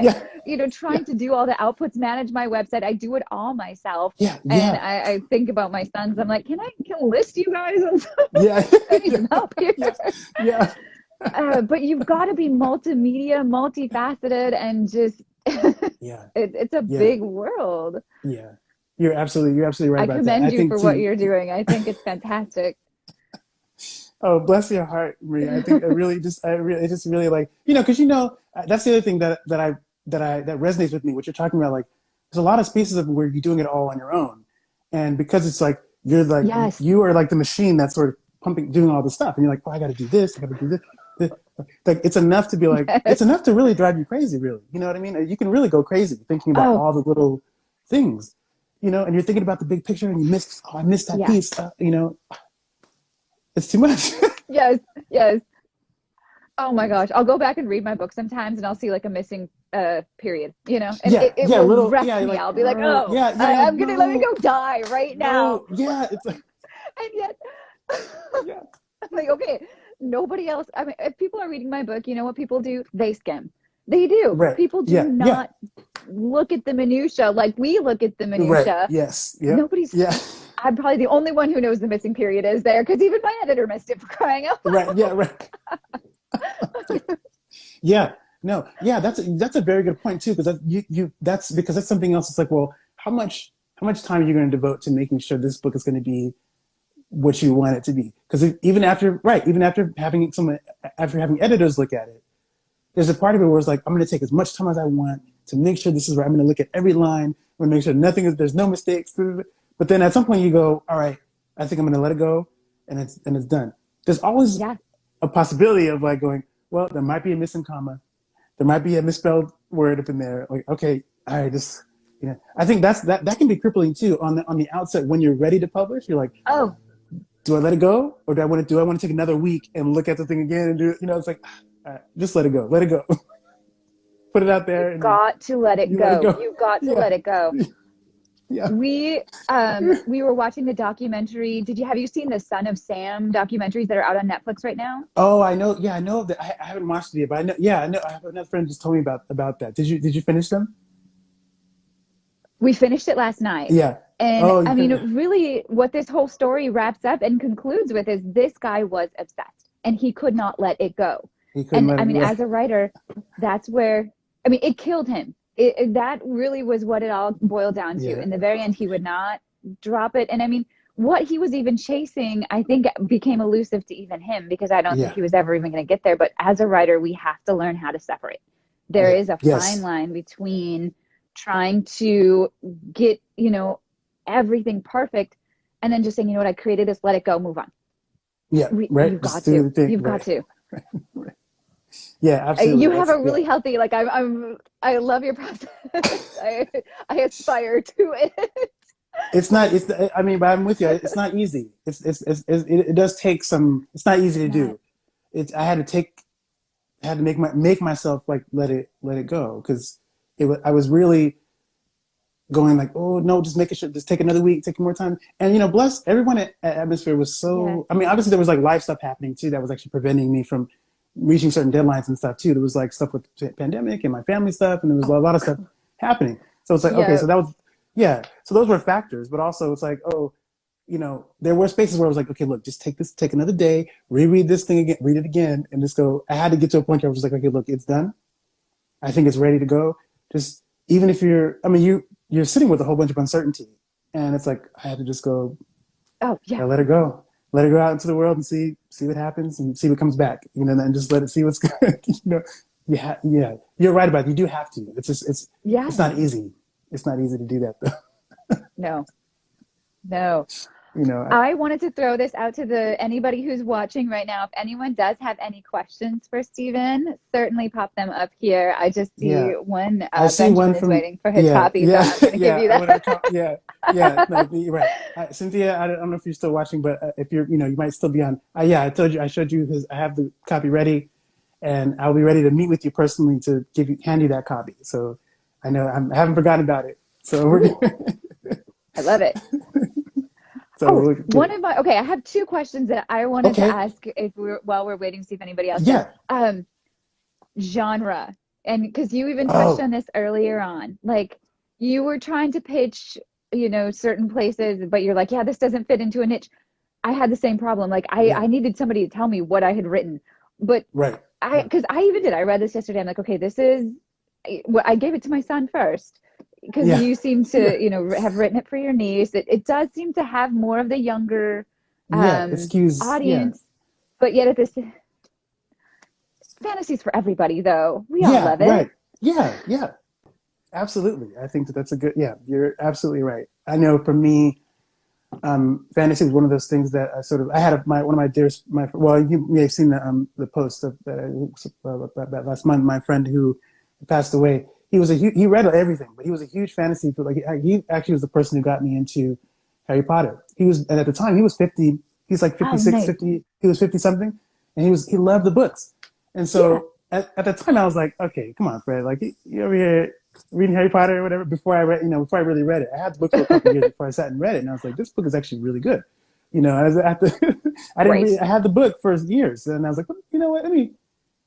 yeah, yeah, trying to do all the outputs, manage my website. I do it all myself. yeah, And yeah, I think about my sons. I'm like, can I list you guys on yeah, I need yeah, some help here. yeah, yeah, But you've got to be multimedia, multifaceted, and just yeah, it's a yeah, big world. yeah. You're absolutely right I about that. I commend you think for what too. you're doing. I think it's fantastic. Oh, bless your heart, Maria. I think it just really, like, because that's the other thing that resonates with me. What you're talking about, like, there's a lot of spaces of where you're doing it all on your own, and because it's like Yes. you are like the machine that's sort of doing all the stuff, and you're like, oh, I got to do this, I got to do this. Like, it's enough to be like, it's Yes. enough to really drive you crazy, really. You know what I mean? You can really go crazy thinking about Oh, all the little things, and you're thinking about the big picture, and I missed that yeah. piece. It's too much. Yes. Yes. Oh my gosh. I'll go back and read my book sometimes, and I'll see, like, a missing period, and Yeah, it yeah, will little, wreck yeah, me. like, I'll be like, oh, yeah, yeah, like, I'm gonna let me no, go die right now. no, yeah, it's like, And yet yeah, I'm like, okay, nobody else. I mean, if people are reading my book, you know what people do? They skim. They do. right, People do yeah, yeah, not look at the minutia like we look at the right, minutia. yes, yep, Nobody's yeah, I'm probably the only one who knows the missing period is there, because even my editor missed it, for crying out right, yeah, right, loud. yeah, no, yeah, that's a very good point too, because that's because that's something else. It's like, well, how much time are you going to devote to making sure this book is going to be what you want it to be? Because even after having editors look at it, there's a part of it where it's like, I'm going to take as much time as I want to make sure this is right. I'm going to look at every line. I'm going to make sure there's no mistakes. But then at some point you go, all right, I think I'm going to let it go, and it's done. There's always Yeah. a possibility of like going, well, there might be a missing comma, there might be a misspelled word up in there. Like, okay, all right, just I think that can be crippling too on the outset when you're ready to publish. You're like, Oh, do I let it go, or do I want to take another week and look at the thing again and do it? It's like, all right, just let it go, let it go, put it out you there, and then got to let it you let it go. go. You've got to Yeah, let it go. yeah. We were watching the documentary. Have you seen the Son of Sam documentaries that are out on Netflix right now? Oh, I know. Yeah, I know that. I haven't watched it yet, but I know. Yeah, I know. I have another friend just told me about that. Did you finish them? We finished it last night. Yeah. And Oh, I mean, really, what this whole story wraps up and concludes with is this guy was obsessed and he could not let it go. he couldn't And let I it. mean, Right. as a writer, that's where, I mean, it killed him. That really was what it all boiled down to. Yeah. In the very end, he would not drop it. And I mean, what he was even chasing, I think, became elusive to even him because I don't think Yeah. he was ever even going to get there. But as a writer, we have to learn how to separate. There Yeah. is a fine Yes. line between trying to get, everything perfect and then just saying, you know what, I created this, let it go, move on. Yeah. Right. You've Just got do to. the thing. You've got Right. to. Right. Yeah. Absolutely. You have That's a yeah. really healthy, like I love your process. I aspire to it. It's not. It's. I mean, but I'm with you. It's not easy. It does take some. It's not easy It's to not. do. It's. I had to make myself like let it go because I was really going like, oh no, just make it sure, just take another week, take more time. And bless everyone at Atmosphere was Yeah. so. I mean, obviously there was like life stuff happening too that was actually preventing me from reaching certain deadlines and stuff too. There was like stuff with the pandemic and my family stuff, and there was a Oh, lot of stuff happening. So it's like, okay, yeah. so that was yeah. So those were factors, but also it's like, oh, there were spaces where I was like, okay, look, just take another day, reread this thing again, read it again, and just go. I had to get to a point where I was just like, okay, look, it's done. I think it's ready to go. Just even if I mean, you're sitting with a whole bunch of uncertainty, and it's like I had to just go, Oh, yeah. let it go, let it go out into the world and see what happens and see what comes back, and just let it see what's good. Yeah, you're right about it. You do have to. It's Yes. not easy. It's not easy to do that though. No. No. You know, I wanted to throw this out to anybody who's watching right now. If anyone does have any questions for Steven, certainly pop them up here. I just see yeah. one. I see one Benjamin is from waiting for his yeah, copy, so yeah, I'm going to give yeah. you I would have that. yeah, yeah. No, you're right. Cynthia, I don't know if you're still watching, but if you're, you might still be on. Yeah, I showed you his. I have the copy ready, and I'll be ready to meet with you personally to hand you that copy. So I know I haven't forgotten about it. So we're Ooh, I love it. so Oh, we're one good. of my okay, I have two questions that I wanted to Okay. ask if while we're waiting to see if anybody else does. Yeah. Genre. And because you even touched Oh, on this earlier on, like you were trying to pitch, certain places, but you're like, yeah, this doesn't fit into a niche. I had the same problem. Like yeah. I needed somebody to tell me what I had written. But Right. I, Right. because I even did, I read this yesterday. I'm like, okay, this is, well, I gave it to my son first because Yeah. you seem Yeah. to, have written it for your niece. It does seem to have more of the younger Yeah. It skews. Yeah. audience, but yet at this, fantasy's for everybody, though. We all Yeah. love it. Right. Yeah. Yeah. Absolutely. I think that's a good, yeah, you're absolutely right. I know for me, fantasy was one of those things that I had one of my dearest, well, you may have seen the post that last month, my friend who passed away, he read everything, but he was a huge fantasy, like he actually was the person who got me into Harry Potter. And at the time he was 50, he's like Oh, 56, nice. 50, he was 50 something, and he loved the books. And Yeah. so at the time I was like, okay, come on, Fred, like you over here reading Harry Potter or whatever before I really read it. I had the book for a couple of years before I sat and read it, and I was like, this book is actually really good. I was at the, I didn't read, Right. I had the book for years, and I was like, well, you know what? Let me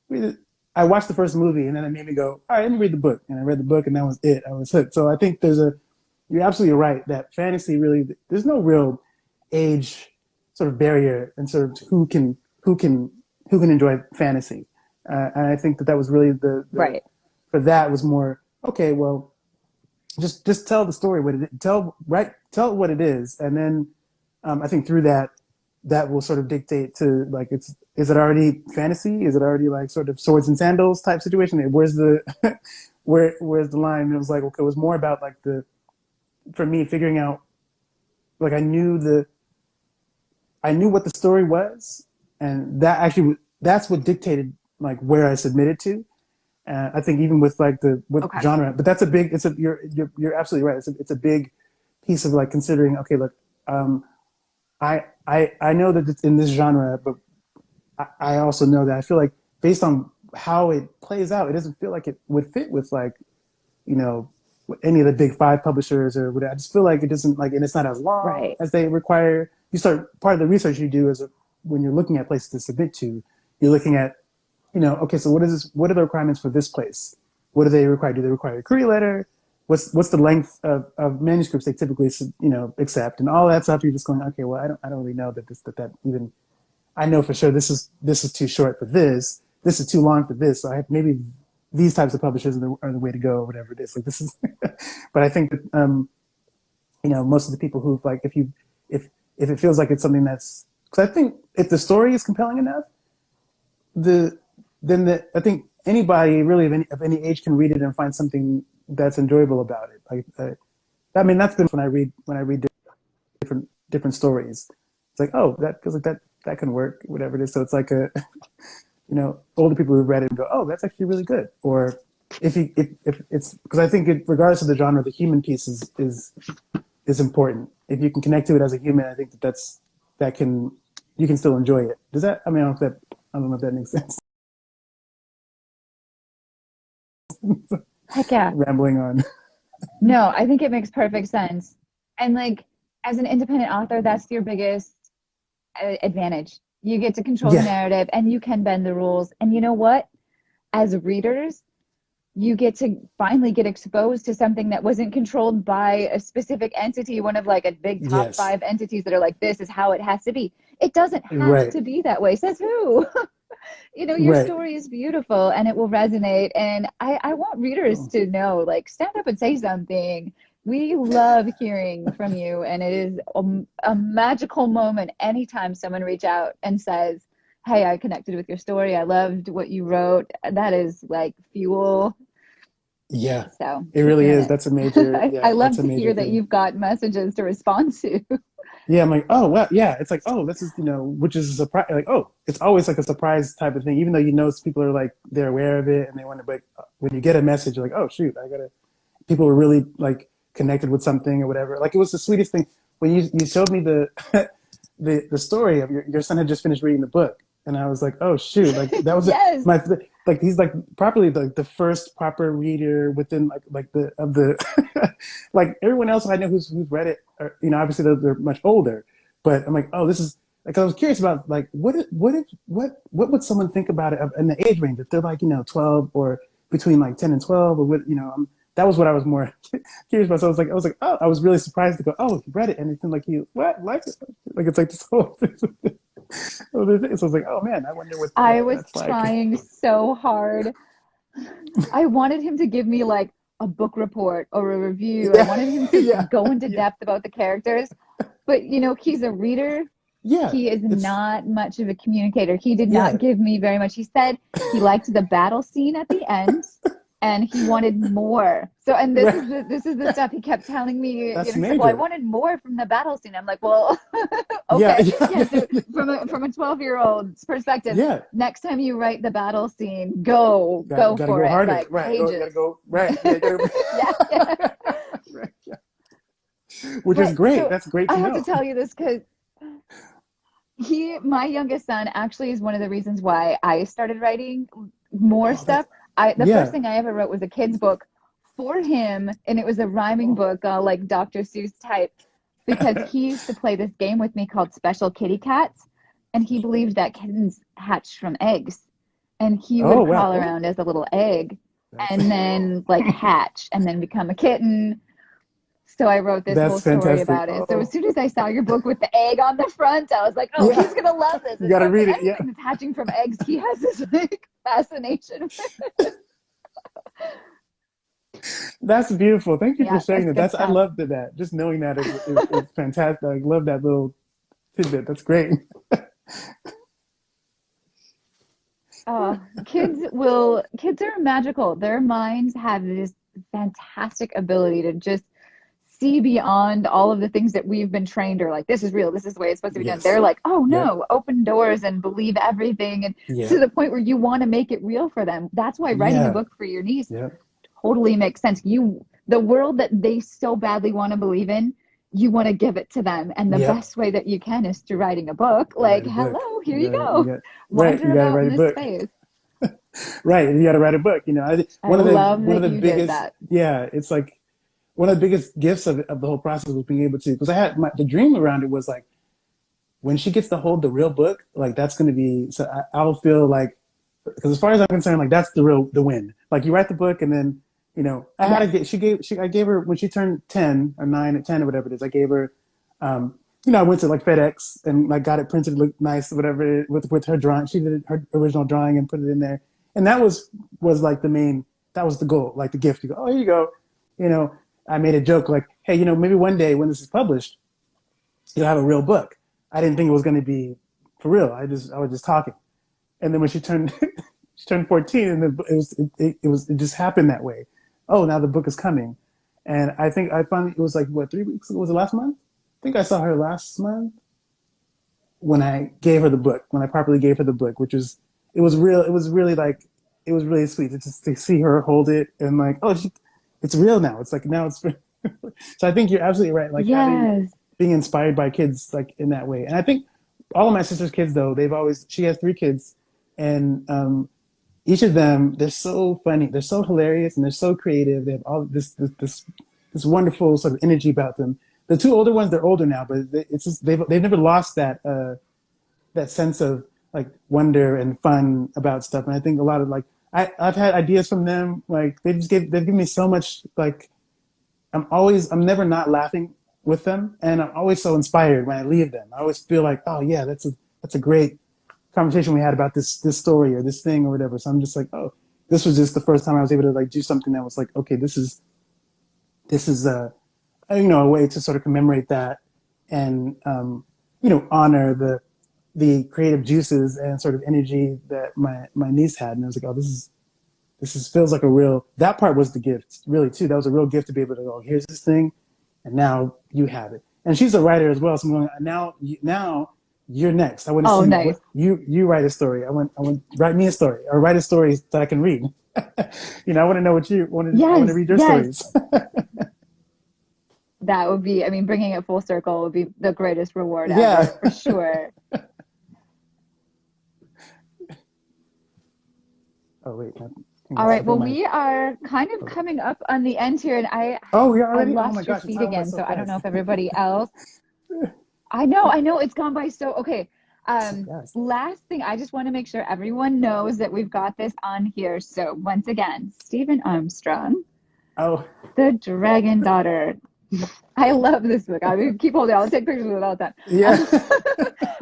read it. I watched the first movie, and then it made me go, all right, let me read the book, and I read the book, and that was it. I was hooked. So I think you're absolutely right that fantasy really, there's no real age sort of barrier and sort of who can enjoy fantasy. And I think that was really the Right. for that was more okay. Well, just tell the story what it tell what it is, and then I think through that will sort of dictate to like is it already fantasy, is it already like sort of swords and sandals type situation, where's the where's the line. And it was like, okay, it was more about like for me figuring out, like I knew I knew what the story was, and that's what dictated like where I submitted to. I think even with like the with Okay. genre, but that's a big. It's a you're absolutely right. It's a big piece of like considering. Okay, look, I know that it's in this genre, but I also know that I feel like based on how it plays out, it doesn't feel like it would fit with like you know any of the big five publishers or whatever. I just feel like it doesn't like, and it's not as long Right. as they require. You start part of the research you do is when you're looking at places to submit to, you're looking at okay, so what is this? What are the requirements for this place? What do they require? Do they require a query letter? What's the length of manuscripts they typically accept, and all that stuff? You're just going, okay, well, I don't really know that even. I know for sure this is too short for this. This is too long for this. So maybe these types of publishers are the way to go, or whatever it is. Like this is, but I think that most of the people who like if it feels like it's something that's because I think if the story is compelling enough, I think anybody really of any age can read it and find something that's enjoyable about it. Like I mean, that's been when I read different stories. It's like, oh, that feels like that can work, whatever it is. So it's like older people who read it and go, oh, that's actually really good. Or if it's because I think regardless of the genre, the human piece is important. If you can connect to it as a human, I think you can still enjoy it. Does that? I mean, I don't know if that makes sense. Heck yeah. Rambling on. No, I think it makes perfect sense. And like as an independent author, that's your biggest advantage. You get to control the Yeah. narrative and you can bend the rules. And you know what? As readers, you get to finally get exposed to something that wasn't controlled by a specific entity, one of like a big top Yes. five entities that are like, this is how it has to be. It doesn't have Right. to be that way. Says who? Your Right. story is beautiful and it will resonate. And I want readers Oh, to know, like, stand up and say something. We love hearing from you. And it is a magical moment anytime someone reach out and says, hey, I connected with your story. I loved what you wrote. That is like fuel. yeah. So It keep really doing is. it. That's a major. I Yeah. That's love a to major hear that thing. you've got messages to respond to. Yeah, I'm like, oh well, yeah. It's like, oh, this is which is a surprise. Like, oh, it's always like a surprise type of thing. Even though people are like they're aware of it and they want to, but when you get a message, you're like, oh shoot, I gotta. People were really like connected with something or whatever. Like it was the sweetest thing when you showed me the the story of your son had just finished reading the book, and I was like, oh shoot, like that was Yes. my like he's like properly the first proper reader within like the of the like everyone else I know who's read it, or, obviously they're much older, but I'm like, oh, this is like I was curious about like what would someone think about it in the age range if they're like 12 or between like 10 and 12 or what that was what I was more curious about. So I was like, oh, I was really surprised to go, oh, he read it, and it's like he what like it, like it's like this whole other thing. So I was like, oh man, I wonder what I was that's like. trying so hard. I wanted him to give me like a book report or a review. I Yeah, wanted him to yeah, go into yeah, depth about the characters. But he's a reader. yeah. He is It's not much of a communicator. He did not yeah, give me very much. He said he liked the battle scene at the end and he wanted more. So, and this right. is the stuff he kept telling me. That's He's like, well, I major. wanted more from the battle scene. I'm like, well, Yeah, okay, yeah, yeah. So from a 12-year-old's perspective, yeah. next time you write the battle scene, go Gotta for go it, harder. like Right. Gotta pages. go. Right. Yeah. Yeah, yeah. Right, yeah. Which is But great. so That's great I to have to know. tell you this because my youngest son actually is one of the reasons why I started writing more Oh, that. stuff. The first Yeah. thing I ever wrote was a kid's book for him, and it was a rhyming book, like Dr. Seuss type, because he used to play this game with me called Special Kitty Cats, and he believed that kittens hatched from eggs, and he Oh would wow. crawl Oh, around as a little egg, that's and then like hatch, and then become a kitten. So I wrote this whole that's story fantastic. about it. So as Oh soon as I saw your book with the egg on the front, I was like, oh, yeah. he's gonna love this. You It's gotta read something it. Yeah. anything that's hatching from eggs, he has this like fascination with. That's beautiful. Thank you for Yeah, sharing that's that. good I stuff. love that. Just knowing that is fantastic. I love that little tidbit. That's great. Kids are magical. Their minds have this fantastic ability to just see beyond all of the things that we've been trained, or like, this is real, this is the way it's supposed to be done. Yes. They're like, oh Yep. no, open doors and believe everything. And to Yep. the point where you want to make it real for them. That's why writing a Yeah. book for your niece Yep. totally makes sense. The world that they so badly want to believe in, you want to give it to them. And the Yep. best way that you can is through writing a book. Write Like, a book. hello, here You you gotta, go. right. Wander You gotta about write in a this book. space. Right. You gotta write a book. You know, I love one that of the you did biggest, that. yeah, it's like one of the biggest gifts of the whole process was being able to, because the dream around it was like, when she gets to hold the real book, like that's going to be, so I'll feel like, because as far as I'm concerned, like that's the win. Like you write the book and then, you know, I gave her, when she turned 10 or 9 or 10 or whatever it is, I gave her, you know, I went to like FedEx and like got it printed, looked nice, whatever, with her drawing. She did her original drawing and put it in there. And that was like that was the goal, like the gift. You go, oh, here you go. You know, I made a joke like, hey, you know, maybe one day when this is published, you'll have a real book. I didn't think it was going to be for real. I was just talking. And then when she turned she turned 14, and it just happened that way. Oh, now the book is coming. And I think I finally, it was like, what, 3 weeks ago? Was it last month? I think I saw her last month when I gave her the book, when I properly gave her the book, which was, it was real. It was really like, it was really sweet to see her hold it and like, oh, it's real now. It's like, now it's, so I think you're absolutely right. Like Yes. being inspired by kids like in that way. And I think all of my sister's kids though, she has 3 kids, and each of them, they're so funny, they're so hilarious, and they're so creative. They have all this wonderful sort of energy about them. The 2 older ones, they're older now, but it's just, they've never lost that sense of like wonder and fun about stuff. And I think a lot of like, I've had ideas from them. Like they've given me so much. Like I'm never not laughing with them, and I'm always so inspired when I leave them. I always feel like, oh yeah, that's a great conversation we had about this story or this thing or whatever. So I'm just like, oh, this was just the first time I was able to like do something that was like, okay, this is you know, a way to sort of commemorate that and you know, honor the creative juices and sort of energy that my niece had. And I was like, oh, this is feels like a real, that part was the gift really too. That was a real gift to be able to go, here's this thing, and now you have it. And she's a writer as well, so I'm going, now you're next. I want to Oh, see nice. you write a story. I want write me a story, or write a story that I can read. You know, I want to know what you want to. I want to read your stories. That would be, I mean, bringing it full circle would be the greatest reward Yeah. ever, for sure. Oh wait. All right. Well, we are kind of coming up on the end here, and Oh, we I already. Oh lost my your gosh, feed time went again, so so I don't know fast. if everybody else. I know, it's gone by so. Okay. Yes. Last thing, I just want to make sure everyone knows that we've got this on here. So once again, Stephen Armstrong, Oh. The Dragon Daughter. I love this book. I mean, keep holding. I'll take pictures of it all the time. Yeah.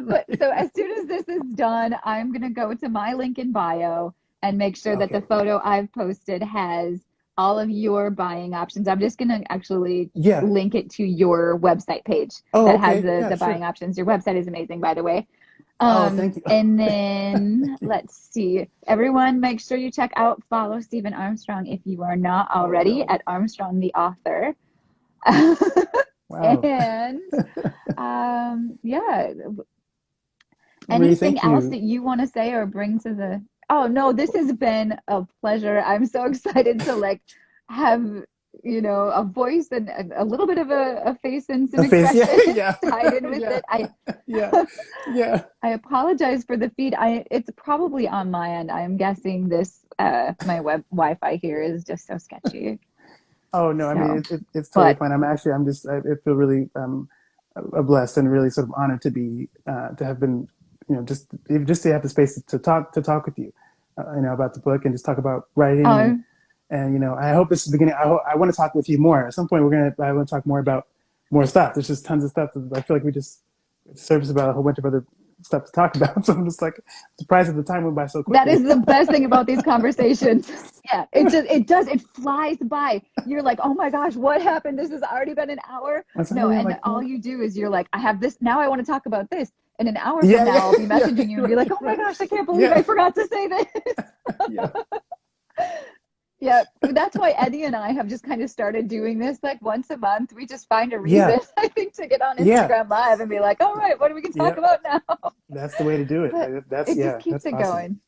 But so as soon as this is done, I'm gonna go to my link in bio and make sure that the Okay. photo I've posted has all of your buying options. I'm just gonna actually Yeah. link it to your website page Oh, that has okay. Yeah, the buying sure. options. Your website is amazing, by the way. Oh, thank you. And then let's see. Everyone, make sure you follow Stephen Armstrong if you are not already at Armstrong the author. Wow. And yeah, Marie, anything thank else you. that you want to say or bring to the oh no, this has been a pleasure. I'm so excited to like have a voice and a little bit of a face and some A face, yeah, expression yeah. tied in with Yeah. it. Yeah. I apologize for the feed. It's probably on my end. I'm guessing this my web Wi-Fi here is just so sketchy. Oh no, I mean So, it's totally but fine. I feel really blessed and really sort of honored to have been, just to have the space to talk with you, about the book and just talk about writing and I hope this is the beginning. I want to talk with you more at some point. I want to talk more about more stuff. There's just tons of stuff that I feel like we just surface about a whole bunch of other stuff to talk about. So I'm just like surprised at the time went by so quickly. that is the best thing about these conversations. Yeah, it flies by. You're like, oh my gosh, what happened? This has already been an hour. No, and like, all you do is you're like, I have this now. I want to talk about this. And an hour Yeah, from now, yeah, I'll be messaging yeah, you and be like, oh my gosh, I can't believe I forgot to say this. Yeah. Yeah, that's why Eddie and I have just kind of started doing this like once a month. We just find a Yeah, reason, I think, to get on yeah, Instagram Live and be like, all right, what are we going to talk yeah. about now? That's the way to do it. But That's it just yeah, keeps that's it awesome. going.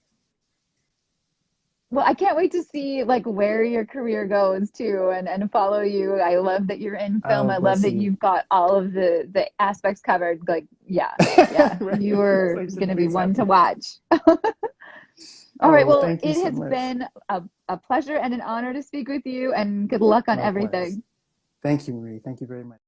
Well, I can't wait to see like where your career goes too and follow you. I love that you're in film. Oh, I love bless that you. you've got all of the aspects covered. Like, yeah, yeah. Right. You It's are like going to be everything's one to happening. watch. All Oh, right. well, Well, thank you it so has much. been a pleasure and an honor to speak with you and good luck on Likewise. everything. Thank you, Marie. Thank you very much.